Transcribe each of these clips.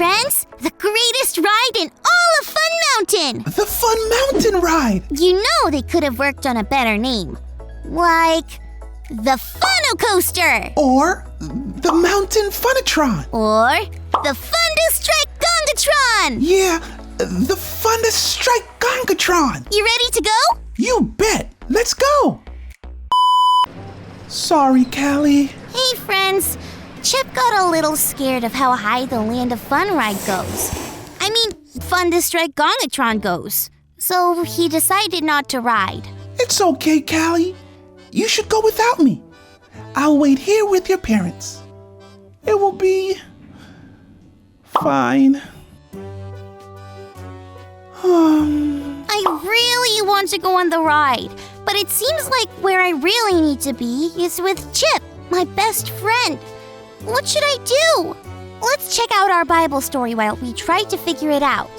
friends! The greatest ride in all of Fun Mountain! The Fun Mountain ride! You know they could have worked on a better name. Like the Funo Coaster! Or the Mountain Funatron! Or the Funda Strike Gongatron! Yeah, the Funda Strike Gongatron! You ready to go? You bet! Let's go! Sorry, Callie. Hey, friends. Chip got a little scared of how high the Land of Fun ride goes. I mean, Funda Strike Gongatron goes. So he decided not to ride. It's okay, Callie. You should go without me. I'll wait here with your parents. It will be fine. I really want to go on the ride, but it seems like where I really need to be is with Chip, my best friend. What should I do? Let's check out our Bible story while we try to figure it out.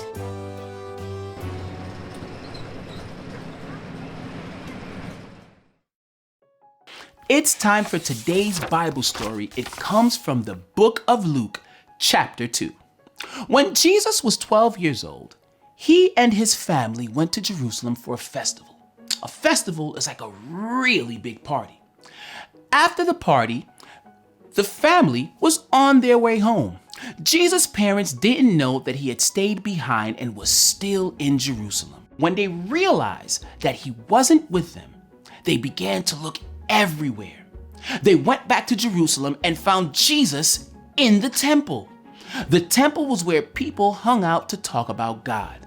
It's time for today's Bible story. It comes from the book of Luke, chapter 2. When Jesus was 12 years old, he and his family went to Jerusalem for a festival. A festival is like a really big party. After the party, the family was on their way home. Jesus' parents didn't know that he had stayed behind and was still in Jerusalem. When they realized that he wasn't with them, they began to look everywhere. They went back to Jerusalem and found Jesus in the temple. The temple was where people hung out to talk about God.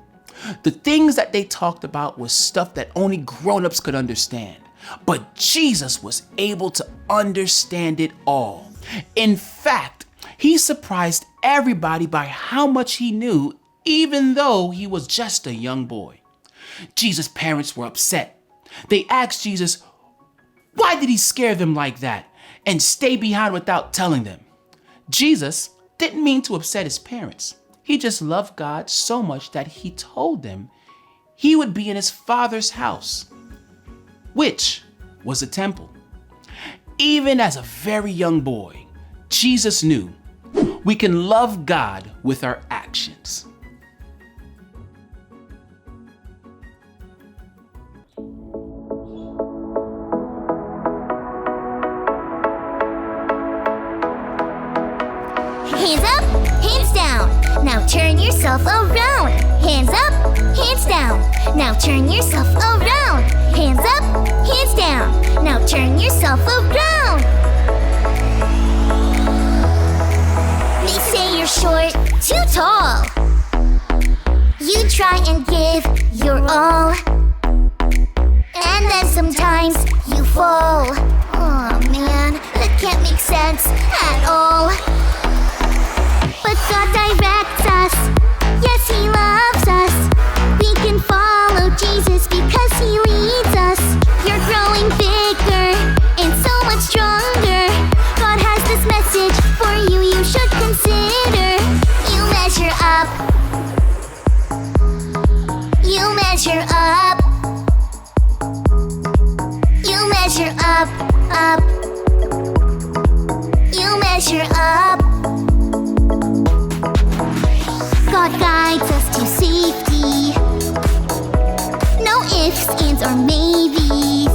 The things that they talked about was stuff that only grown-ups could understand. But Jesus was able to understand it all. In fact, he surprised everybody by how much he knew, even though he was just a young boy. Jesus' parents were upset. They asked Jesus, why did he scare them like that and stay behind without telling them? Jesus didn't mean to upset his parents. He just loved God so much that he told them he would be in his Father's house, which was a temple. Even as a very young boy, Jesus knew we can love God with our actions. Hands up, hands down. Now turn yourself around. Hands up, hands down. Now turn yourself around. Hands up, hands down. Now turn yourself around. They say you're short, too tall. You try and give your all, and then sometimes you fall. Oh man, that can't make sense at all. But God directs us, yes, He loves us. We can follow Jesus because He leads us. You're growing bigger and so much stronger. God has this message for you, you should consider. You measure up. You measure up. You measure up, up. You measure up. God guides us to safety. No ifs, ands, or maybes.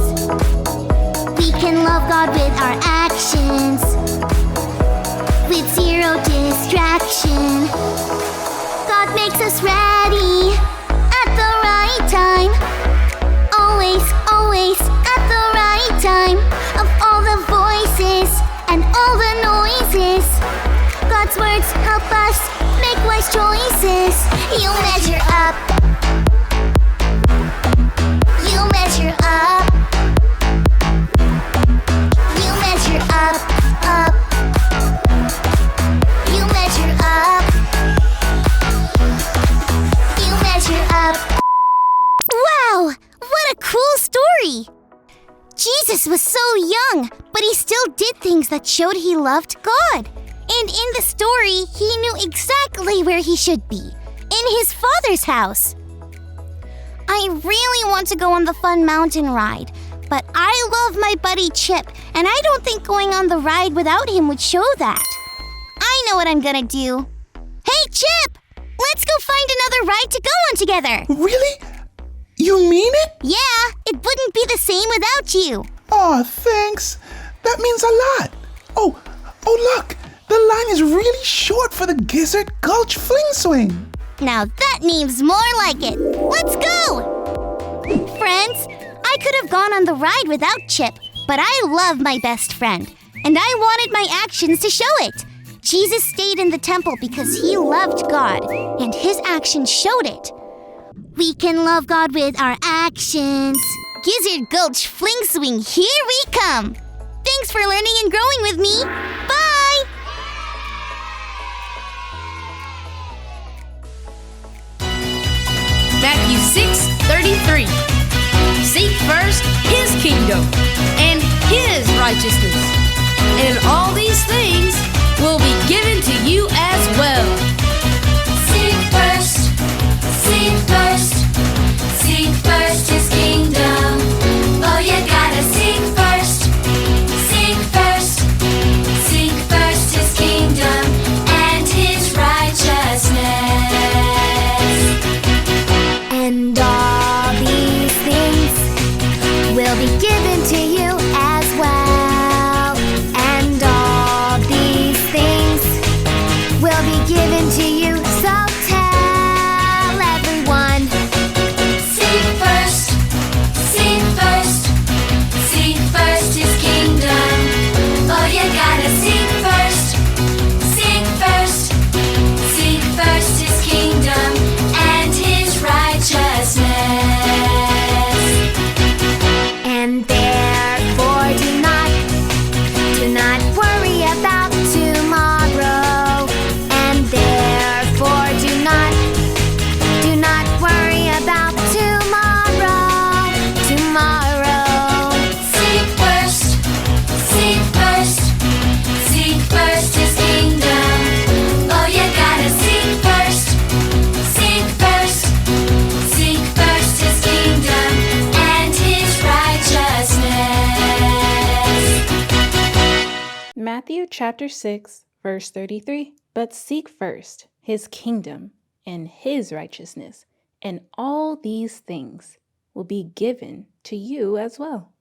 We can love God with our actions, with zero distraction. God makes us ready at the right time. Always, always at the right time. Of all the voices and all the noises, God's words help us make wise choices. You measure up. You measure up. You measure up, up. You measure up. You measure up. Wow, what a cool story! Jesus was so young, but he still did things that showed he loved God. And in the story, he knew exactly where he should be, in his Father's house. I really want to go on the Fun Mountain ride, but I love my buddy Chip, and I don't think going on the ride without him would show that. I know what I'm gonna do. Hey, Chip! Let's go find another ride to go on together. Really? You mean it? Yeah, it wouldn't be the same without you. Aw, thanks. That means a lot. Oh, look. The line is really short for the Gizzard Gulch Fling Swing. Now that means more like it. Let's go! Friends, I could have gone on the ride without Chip, but I love my best friend, and I wanted my actions to show it. Jesus stayed in the temple because he loved God, and his actions showed it. We can love God with our actions. Gizzard Gulch Fling Swing, here we come. Thanks for learning and growing with me. Bye! Matthew 6:33. Seek first his kingdom and his righteousness, and all these things will be given to you as well. Seek first, seek first, seek first his kingdom. Oh, you gotta seek first, seek first, seek first his kingdom and his righteousness. And all these things will be given to you as well. And all these things will be given to you, so tell everyone. Seek first, seek first, seek first his kingdom. Oh, you gotta seek first, seek first, seek first his kingdom and his righteousness. And therefore do not worry about tomorrow. And therefore do not worry about tomorrow. Seek first, seek first, seek first his kingdom. Oh, you gotta seek first, seek first, seek first his kingdom and his righteousness. Matthew chapter 6, verse 33. But seek first his kingdom and his righteousness, and all these things will be given to you as well.